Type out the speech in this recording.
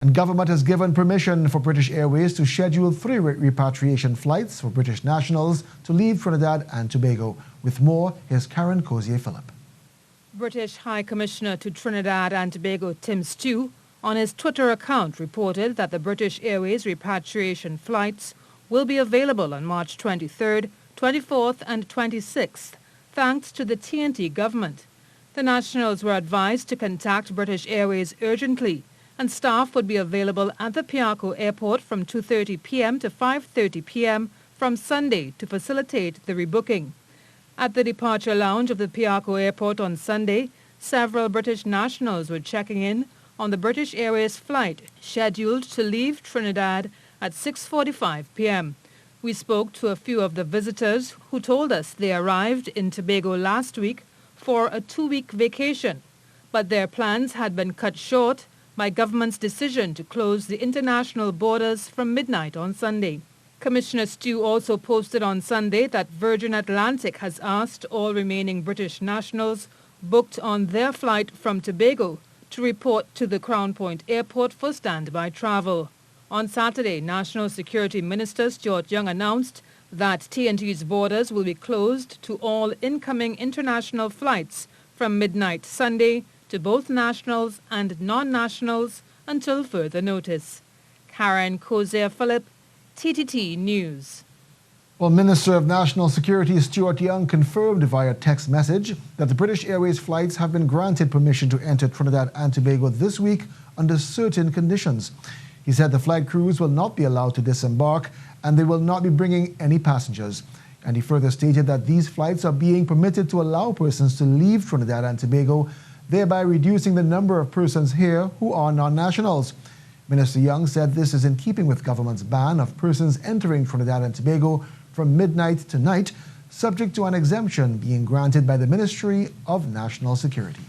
And government has given permission for British Airways to schedule 3 repatriation flights for British nationals to leave Trinidad and Tobago. With more, here's Cozier-Phillip. British High Commissioner to Trinidad and Tobago Tim Stew on his Twitter account reported that the British Airways repatriation flights will be available on March 23rd, 24th and 26th, thanks to the TNT government. The nationals were advised to contact British Airways urgently, and staff would be available at the Piarco Airport from 2:30 p.m. to 5:30 p.m. from Sunday to facilitate the rebooking. At the departure lounge of the Piarco Airport on Sunday, several British nationals were checking in on the British Airways flight scheduled to leave Trinidad at 6:45 p.m. We spoke to a few of the visitors who told us they arrived in Tobago last week for a 2-week vacation, but their plans had been cut short by government's decision to close the international borders from midnight on Sunday. Commissioner Stew also posted on Sunday that Virgin Atlantic has asked all remaining British nationals booked on their flight from Tobago to report to the Crown Point Airport for standby travel. On Saturday, National Security Minister Stuart Young announced that TNT's borders will be closed to all incoming international flights from midnight Sunday to both nationals and non-nationals until further notice. Cozier-Phillip, TTT News. Well, Minister of National Security Stuart Young confirmed via text message that the British Airways flights have been granted permission to enter Trinidad and Tobago this week under certain conditions. He said the flight crews will not be allowed to disembark and they will not be bringing any passengers. And he further stated that these flights are being permitted to allow persons to leave Trinidad and Tobago, thereby reducing the number of persons here who are non-nationals. Minister Young said this is in keeping with government's ban of persons entering Trinidad and Tobago from midnight to night, subject to an exemption being granted by the Ministry of National Security.